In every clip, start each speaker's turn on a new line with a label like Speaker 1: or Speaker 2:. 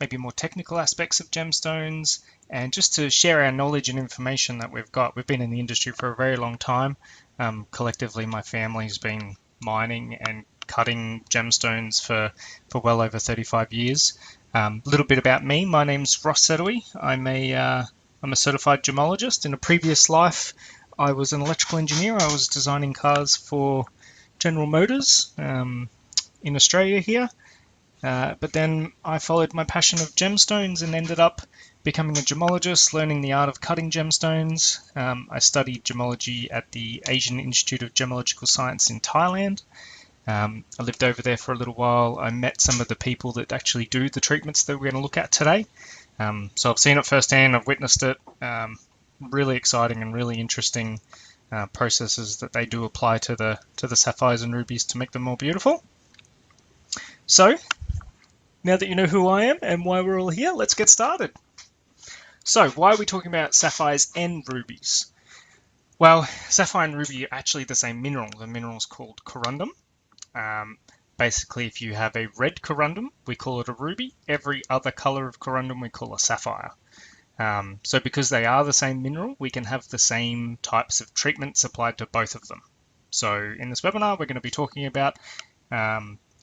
Speaker 1: maybe more technical aspects of gemstones, and just to share our knowledge and information that we've got. We've been in the industry for a very long time. Collectively, my family's been mining and cutting gemstones for well over 35 years. A little bit about me. My name's Ross Sedowey. I'm a certified gemologist. In a previous life, I was an electrical engineer. I was designing cars for General Motors in Australia here. But then I followed my passion of gemstones and ended up becoming a gemologist, learning the art of cutting gemstones. I studied gemology at the Asian Institute of Gemological Science in Thailand. I lived over there for a little while. I met some of the people that actually do the treatments that we're going to look at today. So I've seen it firsthand, I've witnessed it. Really exciting and really interesting processes that they do apply to the sapphires and rubies to make them more beautiful. So now that you know who I am and why we're all here, let's get started. So why are we talking about sapphires and rubies? Well, sapphire and ruby are actually the same mineral. The mineral is called corundum. Basically, if you have a red corundum, we call it a ruby. Every other color of corundum we call a sapphire. So because they are the same mineral, we can have the same types of treatments applied to both of them. So in this webinar, we're going to be talking about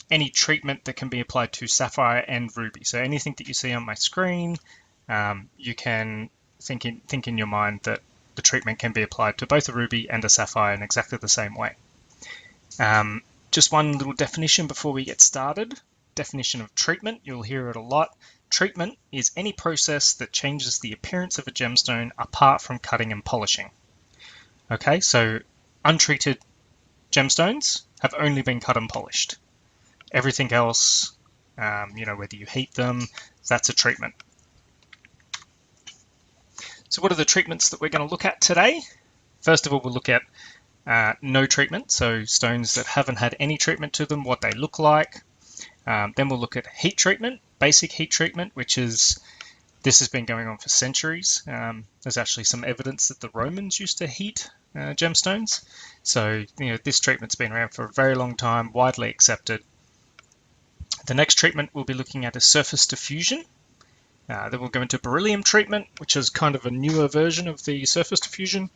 Speaker 1: any treatment that can be applied to sapphire and ruby. So anything that you see on my screen, you can think in your mind that the treatment can be applied to both a ruby and a sapphire in exactly the same way. Just one little definition before we get started. Definition of treatment, you'll hear it a lot. Treatment is any process that changes the appearance of a gemstone apart from cutting and polishing. Okay, so untreated gemstones have only been cut and polished. Everything else, whether you heat them, that's a treatment. So what are the treatments that we're going to look at today? First of all, we'll look at no treatment, so stones that haven't had any treatment to them, what they look like. Then we'll look at heat treatment, basic heat treatment, this has been going on for centuries. There's actually some evidence that the Romans used to heat gemstones. So, this treatment's been around for a very long time, widely accepted. The next treatment we'll be looking at is surface diffusion. Then we'll go into beryllium treatment, which is kind of a newer version of the surface diffusion.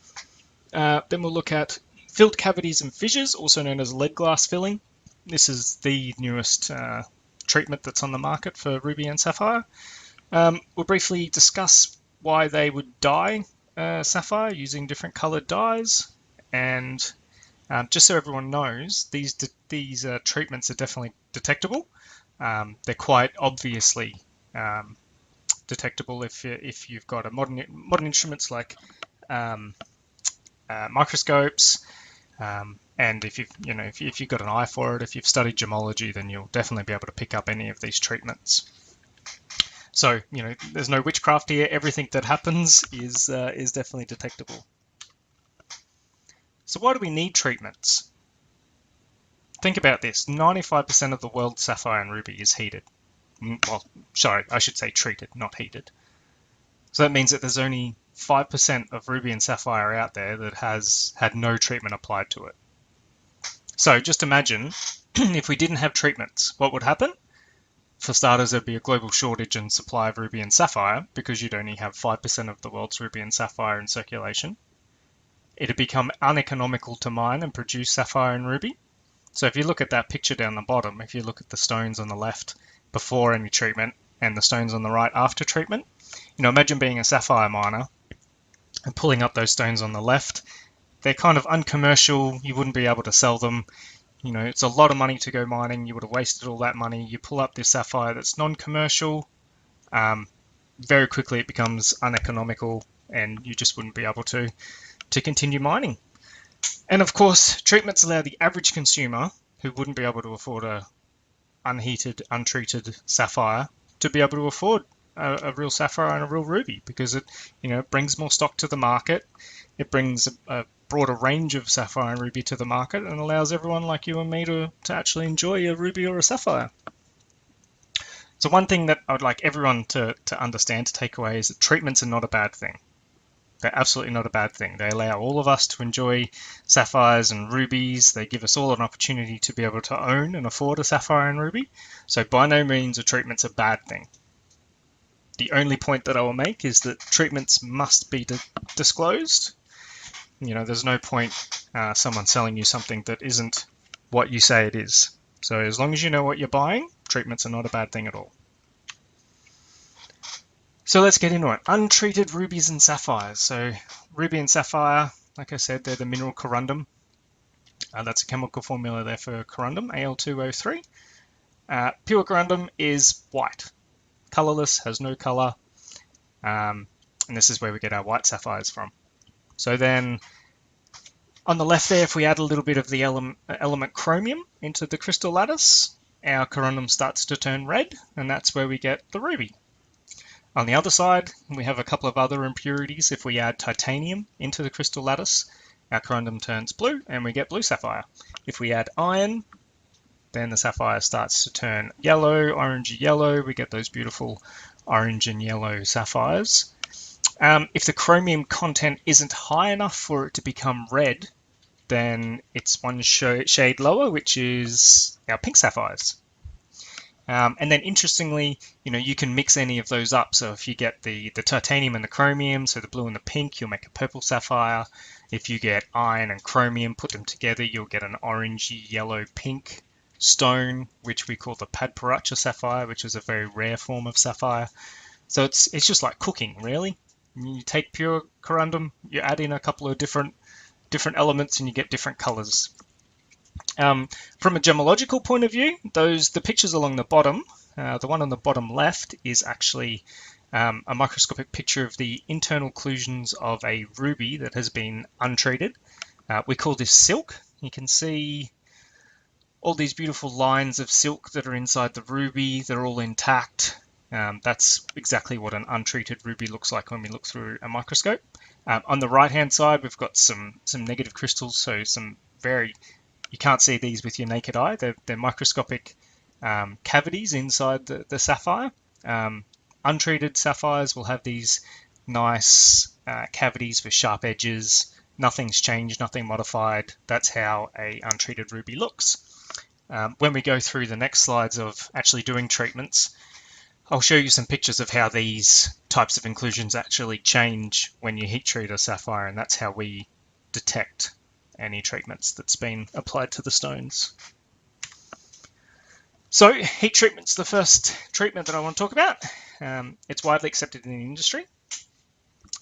Speaker 1: Then we'll look at filled cavities and fissures, also known as lead glass filling. This is the newest treatment that's on the market for ruby and sapphire. We'll briefly discuss why they would dye sapphire using different colored dyes. And just so everyone knows, these treatments are definitely detectable. They're quite obviously detectable if you've got a modern instruments like microscopes, and if you've got an eye for it, if you've studied gemology, then you'll definitely be able to pick up any of these treatments. So there's no witchcraft here. Everything that happens is definitely detectable. So why do we need treatments? Think about this: 95% of the world's sapphire and ruby is heated. Well, sorry, I should say treated, not heated. So that means that there's only 5% of ruby and sapphire out there that has had no treatment applied to it. So just imagine if we didn't have treatments, what would happen? For starters, there'd be a global shortage in supply of ruby and sapphire because you'd only have 5% of the world's ruby and sapphire in circulation. It'd become uneconomical to mine and produce sapphire and ruby. So if you look at that picture down the bottom, if you look at the stones on the left before any treatment and the stones on the right after treatment, imagine being a sapphire miner and pulling up those stones on the left. They're kind of uncommercial. You wouldn't be able to sell them. It's a lot of money to go mining. You would have wasted all that money. You pull up this sapphire that's non-commercial. Very quickly it becomes uneconomical and you just wouldn't be able to continue mining. And of course, treatments allow the average consumer who wouldn't be able to afford a unheated, untreated sapphire to be able to afford a real sapphire and a real ruby, because it brings more stock to the market. It brings a broader range of sapphire and ruby to the market and allows everyone like you and me to actually enjoy a ruby or a sapphire. So one thing that I would like everyone to understand, to take away, is that treatments are not a bad thing. They're absolutely not a bad thing. They allow all of us to enjoy sapphires and rubies. They give us all an opportunity to be able to own and afford a sapphire and ruby. So by no means are treatments a bad thing. The only point that I will make is that treatments must be disclosed. There's no point someone selling you something that isn't what you say it is. So as long as you know what you're buying, treatments are not a bad thing at all. So let's get into it. Untreated rubies and sapphires. So ruby and sapphire, like I said, they're the mineral corundum. That's a chemical formula there for corundum, Al2O3. Pure corundum is white, colorless, has no color, and this is where we get our white sapphires from. So then on the left there, if we add a little bit of the element chromium into the crystal lattice, our corundum starts to turn red, and that's where we get the ruby. On the other side, we have a couple of other impurities. If we add titanium into the crystal lattice, our corundum turns blue and we get blue sapphire. If we add iron, then the sapphire starts to turn yellow, orangey yellow. We get those beautiful orange and yellow sapphires. If the chromium content isn't high enough for it to become red, then it's one shade lower, which is our pink sapphires. And then interestingly, you can mix any of those up. So if you get the titanium and the chromium, so the blue and the pink, you'll make a purple sapphire. If you get iron and chromium, put them together, you'll get an orangey yellow pink stone, which we call the Padparacha sapphire, which is a very rare form of sapphire. So it's just like cooking, really. You take pure corundum, you add in a couple of different elements, and you get different colors. From a gemological point of view, the pictures along the bottom, the one on the bottom left is actually a microscopic picture of the internal occlusions of a ruby that has been untreated. We call this silk. You can see all these beautiful lines of silk that are inside the ruby. They're all intact. That's exactly what an untreated ruby looks like when we look through a microscope. On the right hand side, we've got some negative crystals, so you can't see these with your naked eye. They're microscopic cavities inside the sapphire. Untreated sapphires will have these nice cavities with sharp edges. Nothing's changed, nothing modified. That's how a untreated ruby looks. When we go through the next slides of actually doing treatments, I'll show you some pictures of how these types of inclusions actually change when you heat treat a sapphire, and that's how we detect any treatments that's been applied to the stones. So heat treatment's the first treatment that I want to talk about. It's widely accepted in the industry,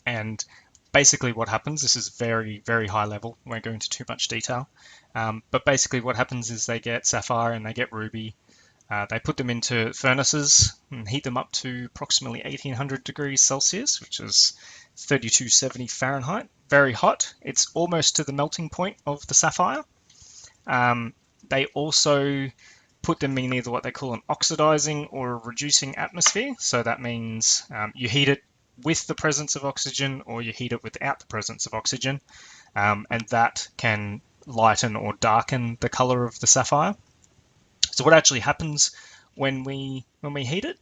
Speaker 1: and basically what happens, this is very, very high level, I won't go into too much detail, but basically what happens is they get sapphire and they get ruby. They put them into furnaces and heat them up to approximately 1800 degrees Celsius, which is 3270 Fahrenheit. Very hot. It's almost to the melting point of the sapphire. They also put them in either what they call an oxidizing or a reducing atmosphere. So that means you heat it with the presence of oxygen or you heat it without the presence of oxygen, and that can lighten or darken the color of the sapphire. So what actually happens when we heat it,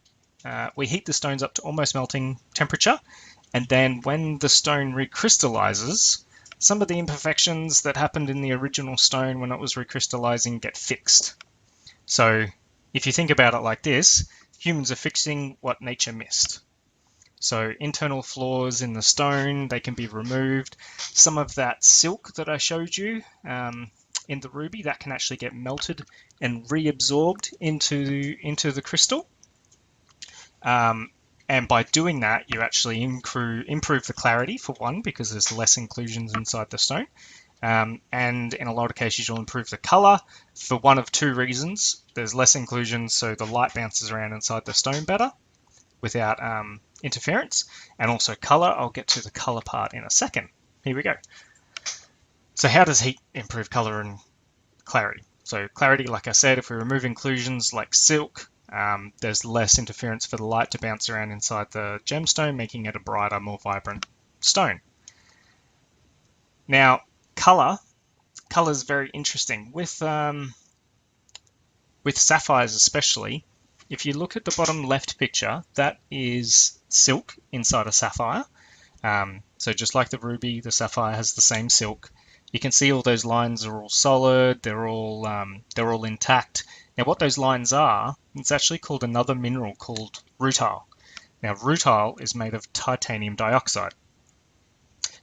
Speaker 1: we heat the stones up to almost melting temperature, and then when the stone recrystallizes, some of the imperfections that happened in the original stone when it was recrystallizing get fixed. So if you think about it like this, humans are fixing what nature missed. So internal flaws in the stone, they can be removed. Some of that silk that I showed you in the ruby, that can actually get melted and reabsorbed into the crystal. And by doing that, you actually improve the clarity, for one, because there's less inclusions inside the stone. And in a lot of cases, you'll improve the color for one of two reasons. There's less inclusions, so the light bounces around inside the stone better without interference. And also color, I'll get to the color part in a second. Here we go. So how does heat improve color and clarity? So clarity, like I said, if we remove inclusions like silk, there's less interference for the light to bounce around inside the gemstone, making it a brighter, more vibrant stone. Now, color is very interesting. With sapphires especially, if you look at the bottom left picture, that is silk inside a sapphire. So just like the ruby, the sapphire has the same silk. You can see all those lines are all solid, they're all intact. Now what those lines are, it's actually called another mineral called rutile. Now, rutile is made of titanium dioxide.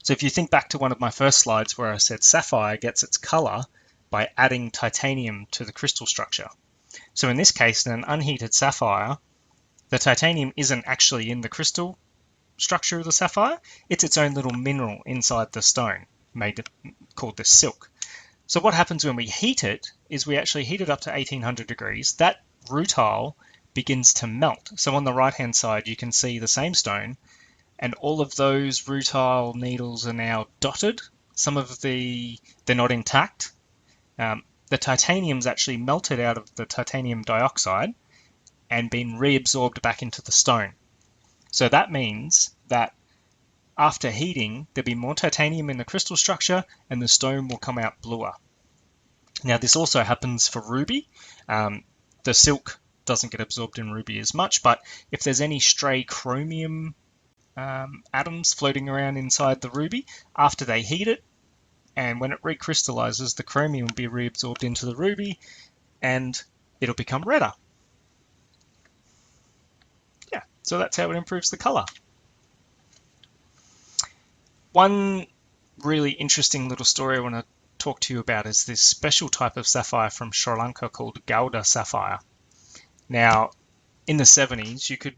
Speaker 1: So if you think back to one of my first slides where I said sapphire gets its color by adding titanium to the crystal structure. So in this case, in an unheated sapphire, the titanium isn't actually in the crystal structure of the sapphire. It's its own little mineral inside the stone, called the silk. So what happens when we heat it is we actually heat it up to 1800 degrees. That rutile begins to melt. So on the right-hand side, you can see the same stone, and all of those rutile needles are now dotted. Some of they're not intact. The titanium's actually melted out of the titanium dioxide and been reabsorbed back into the stone. So that means that after heating, there'll be more titanium in the crystal structure and the stone will come out bluer. Now, this also happens for ruby. The silk doesn't get absorbed in ruby as much, but if there's any stray chromium atoms floating around inside the ruby, after they heat it, and when it recrystallizes, the chromium will be reabsorbed into the ruby and it'll become redder. Yeah, so that's how it improves the color. One really interesting little story I want to talk to you about is this special type of sapphire from Sri Lanka called Geuda Sapphire. Now, in the 70s, you could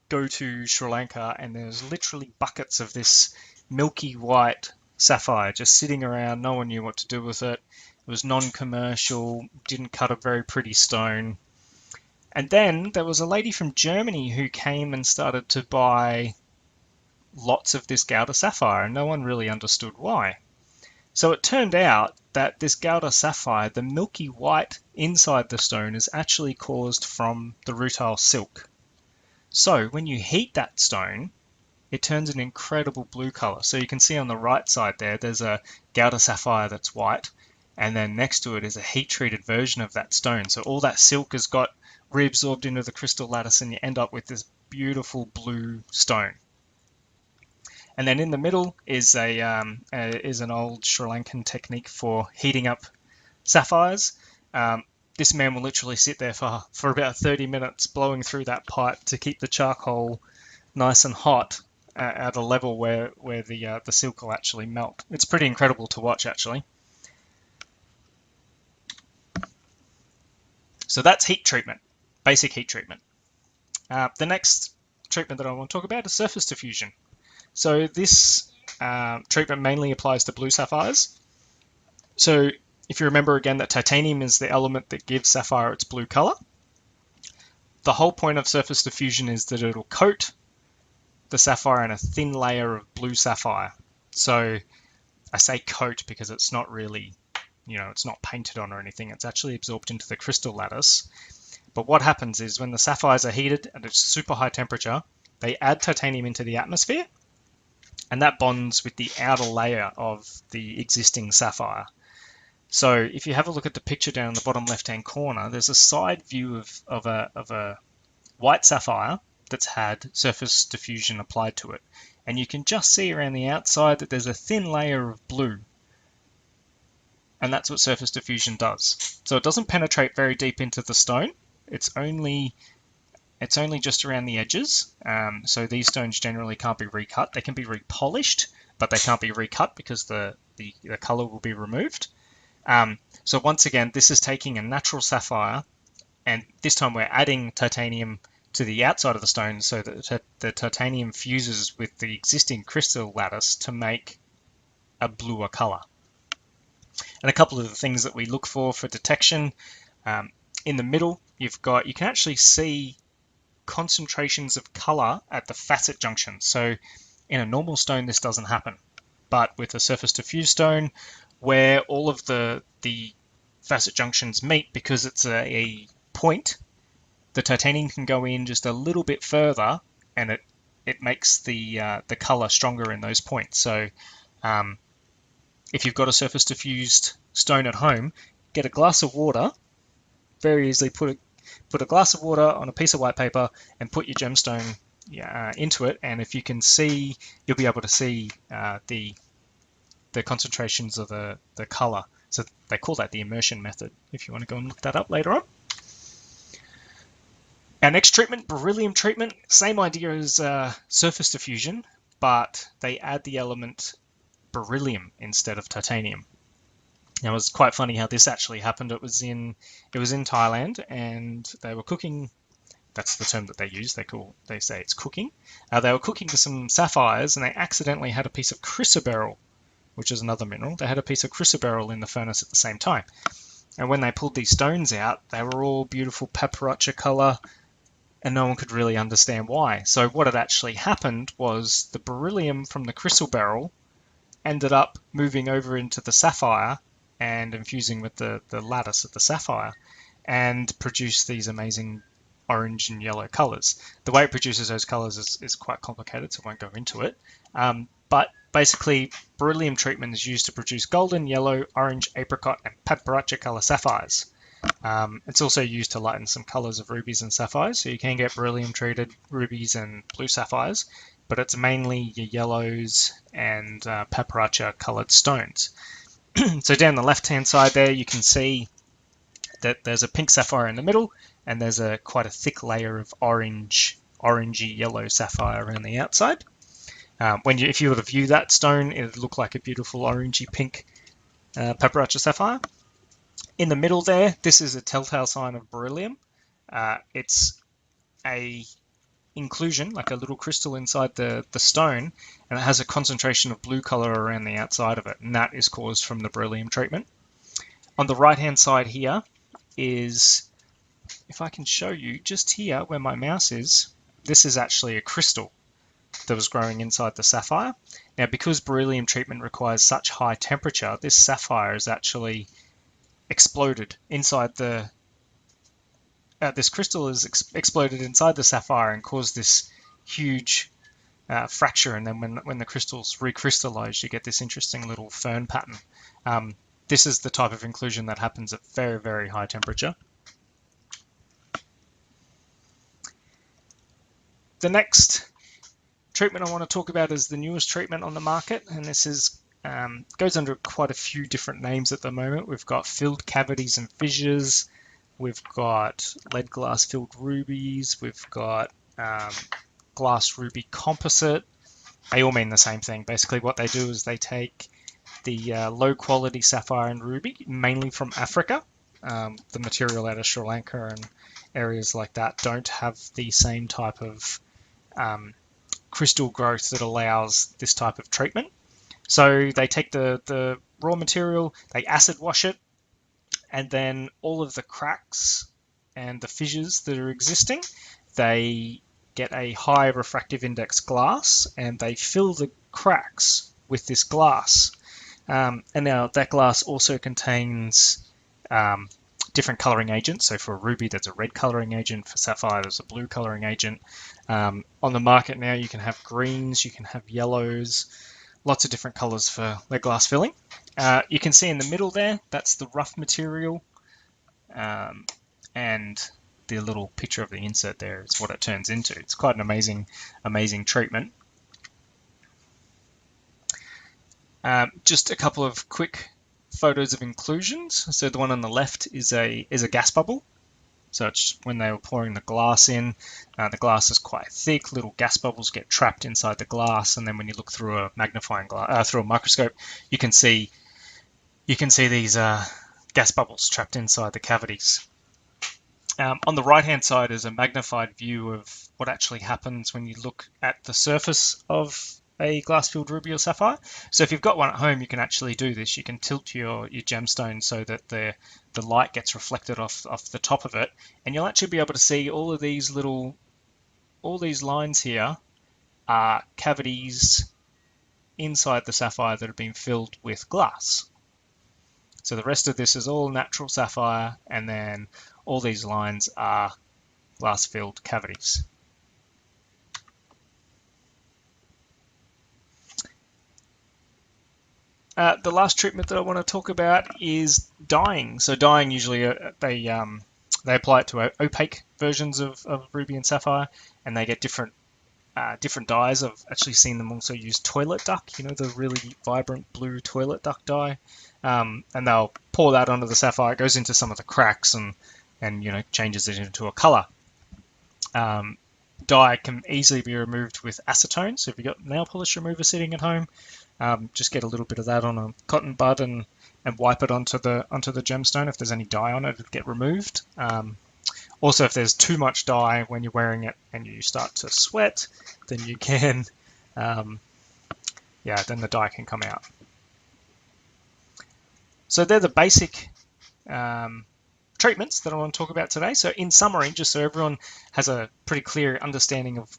Speaker 1: go to Sri Lanka and there's literally buckets of this milky white sapphire just sitting around. No one knew what to do with it. It was non-commercial, didn't cut a very pretty stone. And then there was a lady from Germany who came and started to buy lots of this Geuda sapphire, and no one really understood why. So it turned out that this Geuda sapphire, the milky white inside the stone, is actually caused from the rutile silk. So when you heat that stone, it turns an incredible blue color. So you can see on the right side there's a Geuda sapphire that's white, and then next to it is a heat-treated version of that stone. So all that silk has got reabsorbed into the crystal lattice, and you end up with this beautiful blue stone. And then in the middle is an old Sri Lankan technique for heating up sapphires. This man will literally sit there for about 30 minutes blowing through that pipe to keep the charcoal nice and hot at a level where the silk will actually melt. It's pretty incredible to watch, actually. So that's heat treatment, basic heat treatment. The next treatment that I want to talk about is surface diffusion. So this treatment mainly applies to blue sapphires. So if you remember again that titanium is the element that gives sapphire its blue color, the whole point of surface diffusion is that it'll coat the sapphire in a thin layer of blue sapphire. So I say coat because it's not really, it's not painted on or anything. It's actually absorbed into the crystal lattice. But what happens is when the sapphires are heated at a super high temperature, they add titanium into the atmosphere, and that bonds with the outer layer of the existing sapphire. So if you have a look at the picture down in the bottom left-hand corner, there's a side view of a white sapphire that's had surface diffusion applied to it. And you can just see around the outside that there's a thin layer of blue. And that's what surface diffusion does. So it doesn't penetrate very deep into the stone. It's only just around the edges. So these stones generally can't be recut. They can be repolished, but they can't be recut because the color will be removed. So once again, this is taking a natural sapphire, and this time we're adding titanium to the outside of the stone so that the titanium fuses with the existing crystal lattice to make a bluer color. And a couple of the things that we look for detection, in the middle, you can actually see concentrations of color at the facet junctions. So in a normal stone, this doesn't happen. But with a surface diffused stone, where all of the facet junctions meet, because it's a point, the titanium can go in just a little bit further, and it makes the color stronger in those points. So if you've got a surface diffused stone at home, get a glass of water, very easily put a glass of water on a piece of white paper and put your gemstone into it, and if you can see, you'll be able to see the concentrations of the color. So they call that the immersion method, if you want to go and look that up later on. Our next treatment, beryllium treatment, same idea as surface diffusion, but they add the element beryllium instead of titanium. Now, it was quite funny how this actually happened. It was in Thailand, and they were cooking. That's the term that they use. They say it's cooking. They were cooking some sapphires, and they accidentally had a piece of chrysoberyl, which is another mineral. They had a piece of chrysoberyl in the furnace at the same time. And when they pulled these stones out, they were all beautiful paparazzi color, and no one could really understand why. So what had actually happened was the beryllium from the chrysoberyl ended up moving over into the sapphire and infusing with the lattice of the sapphire and produced these amazing orange and yellow colors. The way it produces those colors is quite complicated, so I won't go into it. But basically, beryllium treatment is used to produce golden, yellow, orange, apricot, and paparazzi color sapphires. It's also used to lighten some colors of rubies and sapphires, so you can get beryllium treated rubies and blue sapphires, but it's mainly your yellows and paparazzi colored stones. So down the left hand side there, you can see that there's a pink sapphire in the middle, and there's quite a thick layer of orangey yellow sapphire around the outside. If you were to view that stone, it would look like a beautiful orangey pink paparazzi sapphire. In the middle there, this is a telltale sign of beryllium. It's a inclusion, like a little crystal inside the stone, and it has a concentration of blue color around the outside of it, and that is caused from the beryllium treatment. On the right hand side here is, if I can show you, just here where my mouse is, this is actually a crystal that was growing inside the sapphire. Now, because beryllium treatment requires such high temperature, this sapphire is actually exploded inside this crystal is exploded inside the sapphire and caused this huge fracture, and then when the crystals recrystallize, you get this interesting little fern pattern. This is the type of inclusion that happens at very, very high temperature. The next treatment I want to talk about is the newest treatment on the market, and this goes under quite a few different names at the moment. We've got filled cavities and fissures, we've got lead glass filled rubies, we've got glass ruby composite. They all mean the same thing. Basically what they do is they take the low quality sapphire and ruby, mainly from Africa. The material out of Sri Lanka and areas like that don't have the same type of crystal growth that allows this type of treatment. So they take the raw material, they acid wash it, and then all of the cracks and the fissures that are existing, they get a high refractive index glass and they fill the cracks with this glass. And now that glass also contains different coloring agents. So for a ruby, there's a red coloring agent. For sapphire, there's a blue coloring agent. On the market now, you can have greens, you can have yellows, lots of different colors for lead glass filling. You can see in the middle there, that's the rough material, and the little picture of the insert there is what it turns into. It's quite an amazing treatment. Just a couple of quick photos of inclusions. So the one on the left is a gas bubble. So it's when they were pouring the glass in, the glass is quite thick, little gas bubbles get trapped inside the glass, and then when you look through a magnifying glass, through a microscope, you can see these gas bubbles trapped inside the cavities. On the right hand side is a magnified view of what actually happens when you look at the surface of a glass-filled ruby or sapphire. So if you've got one at home, you can actually do this. You can tilt your gemstone so that the light gets reflected off the top of it, and you'll actually be able to see all these lines here are cavities inside the sapphire that have been filled with glass. So the rest of this is all natural sapphire, and then all these lines are glass-filled cavities. The last treatment that I want to talk about is dyeing. So dyeing, usually they apply it to opaque versions of ruby and sapphire, and they get different dyes. I've actually seen them also use toilet duck, the really vibrant blue toilet duck dye, and they'll pour that onto the sapphire. It goes into some of the cracks and changes it into a color. Dye can easily be removed with acetone. So if you've got nail polish remover sitting at home, just get a little bit of that on a cotton bud and wipe it onto the gemstone. If there's any dye on it, it'll get removed. Also, if there's too much dye when you're wearing it and you start to sweat, then you can, then the dye can come out. So they're the basic treatments that I want to talk about today. So in summary, just so everyone has a pretty clear understanding of,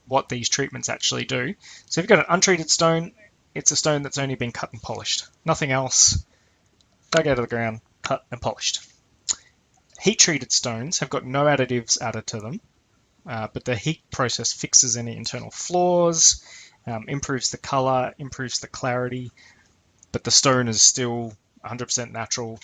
Speaker 1: what these treatments actually do. So if you've got an untreated stone, it's a stone that's only been cut and polished. Nothing else, dug out of the ground, cut and polished. Heat-treated stones have got no additives added to them, but the heat process fixes any internal flaws, improves the color, improves the clarity, but the stone is still 100% natural.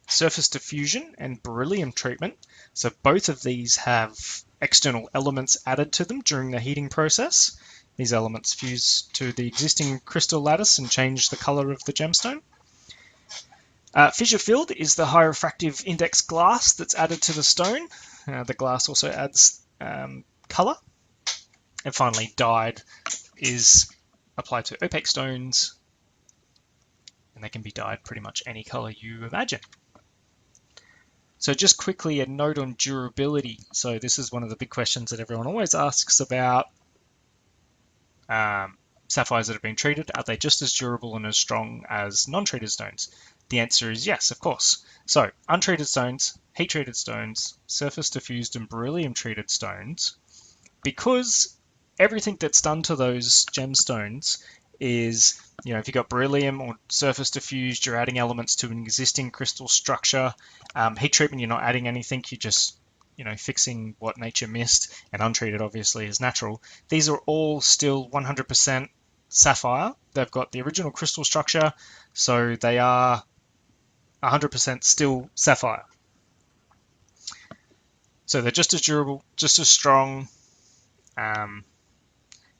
Speaker 1: Surface diffusion and beryllium treatment. So both of these have external elements added to them during the heating process. These elements fuse to the existing crystal lattice and change the color of the gemstone. Fissure filled is the high refractive index glass that's added to the stone. The glass also adds color. And finally, dyed is applied to opaque stones, and they can be dyed pretty much any color you imagine. So just quickly a note on durability. So this is one of the big questions that everyone always asks about sapphires that have been treated. Are they just as durable and as strong as non-treated stones? The answer is yes, of course. So untreated stones, heat-treated stones, surface diffused and beryllium treated stones, because everything that's done to those gemstones is, if you've got beryllium or surface diffused, you're adding elements to an existing crystal structure. Heat treatment, you're not adding anything, you're just, fixing what nature missed, and untreated obviously is natural. These are all still 100% sapphire. They've got the original crystal structure, so they are 100% still sapphire. So they're just as durable, just as strong, and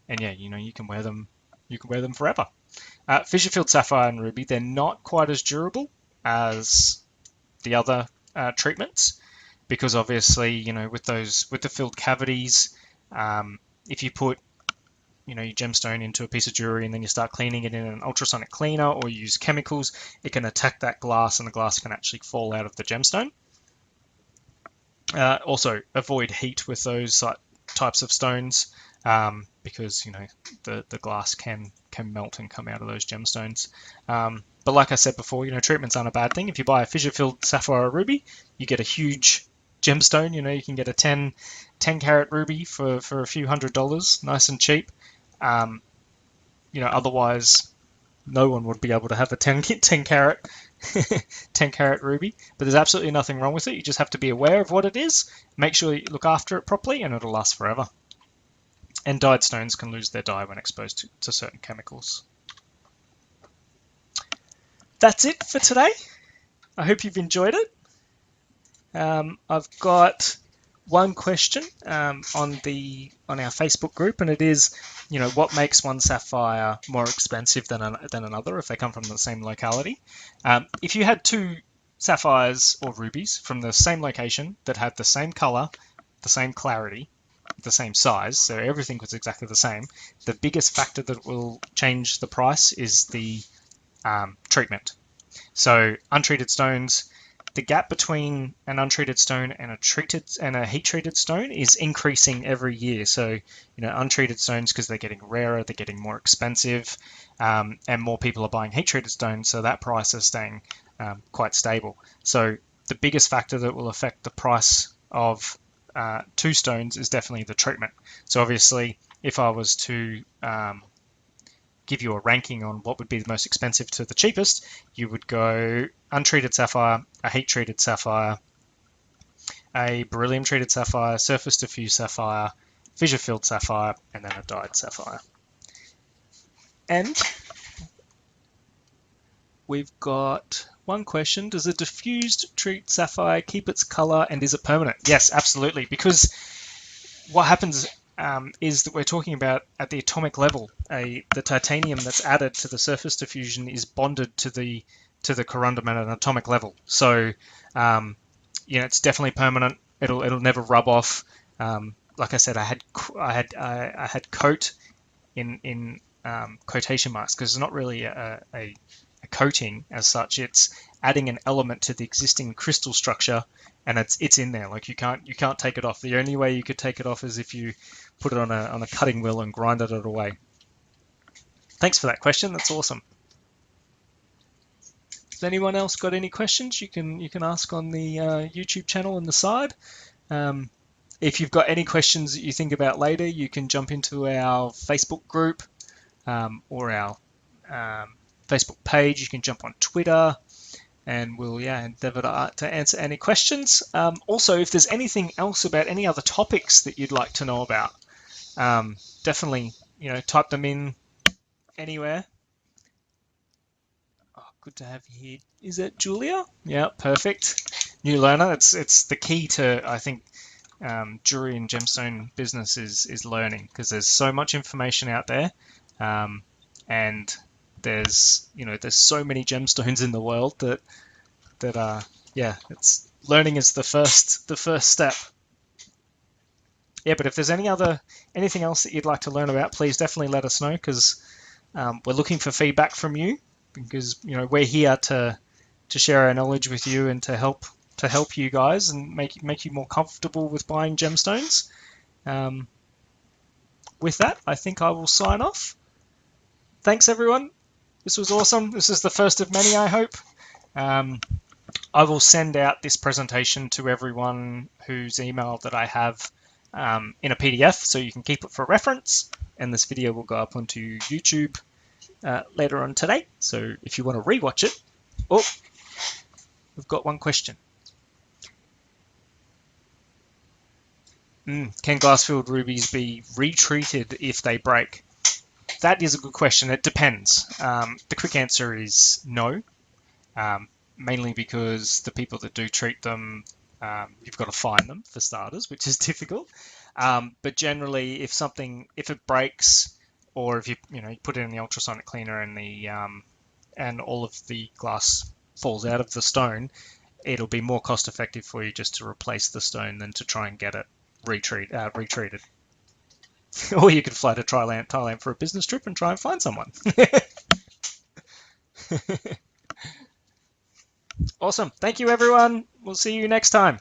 Speaker 1: yeah, you can wear them. You can wear them forever. Fissure-filled sapphire and ruby, they're not quite as durable as the other treatments, because obviously, with the filled cavities, if you put, your gemstone into a piece of jewelry and then you start cleaning it in an ultrasonic cleaner or use chemicals, it can attack that glass and the glass can actually fall out of the gemstone. Also, avoid heat with those types of stones, because the glass can melt and come out of those gemstones. But like I said before, treatments aren't a bad thing. If you buy a fissure-filled sapphire or ruby, you get a huge gemstone. You can get a 10 carat ruby for a few $100s, nice and cheap. Otherwise no one would be able to have a 10 carat 10 carat ruby, but there's absolutely nothing wrong with it. You just have to be aware of what it is, make sure you look after it properly, and it'll last forever. And dyed stones can lose their dye when exposed to certain chemicals. That's it for today. I hope you've enjoyed it. I've got one question on our Facebook group, and it is, what makes one sapphire more expensive than another if they come from the same locality? If you had two sapphires or rubies from the same location that had the same color, the same clarity, the same size, so everything was exactly the same, the biggest factor that will change the price is the treatment. So untreated stones, the gap between an untreated stone and a heat-treated stone is increasing every year. So, untreated stones, because they're getting rarer, they're getting more expensive, and more people are buying heat-treated stones, so that price is staying quite stable. So the biggest factor that will affect the price of two stones is definitely the treatment. So obviously, if I was to give you a ranking on what would be the most expensive to the cheapest, you would go untreated sapphire, a heat-treated sapphire, a beryllium-treated sapphire, surface diffused sapphire, fissure-filled sapphire, and then a dyed sapphire. And we've got one question. Does a diffused treat sapphire keep its color, and is it permanent? Yes, absolutely, because what happens is that we're talking about at the atomic level, the titanium that's added to the surface diffusion is bonded to the corundum at an atomic level. So, it's definitely permanent. it'll never rub off. Like I said, I had coat in quotation marks because it's not really a coating as such. It's adding an element to the existing crystal structure, and it's in there. Like you can't take it off. The only way you could take it off is if you put it on a cutting wheel and grinded it away. Thanks for that question. That's awesome. Has anyone else got any questions? You can ask on the YouTube channel on the side. If you've got any questions that you think about later, you can jump into our Facebook group or our Facebook page. You can jump on Twitter, and we'll endeavour to answer any questions. Also, if there's anything else about any other topics that you'd like to know about, definitely type them in anywhere. Oh, good to have you here. Is it Julia? Yeah, perfect. New learner. It's the key to, I think, jewelry and gemstone business is learning, because there's so much information out there, and there's so many gemstones in the world that it's learning is the first step. Yeah, but if there's anything else that you'd like to learn about, please definitely let us know, because we're looking for feedback from you, because we're here to share our knowledge with you and to help you guys and make you more comfortable with buying gemstones. With that, I think I will sign off. Thanks, everyone. This was awesome. This is the first of many, I hope. I will send out this presentation to everyone whose email that I have in a PDF, so you can keep it for reference. And this video will go up onto YouTube later on today. So if you want to rewatch it, we've got one question. Can glass-filled rubies be retreated if they break? That is a good question. It depends. The quick answer is no, mainly because the people that do treat them, you've got to find them for starters, which is difficult. But generally, if it breaks, or if you put it in the ultrasonic cleaner and all of the glass falls out of the stone, it'll be more cost effective for you just to replace the stone than to try and get it retreated. Or you could fly to Thailand for a business trip and try and find someone. Awesome. Thank you, everyone. We'll see you next time.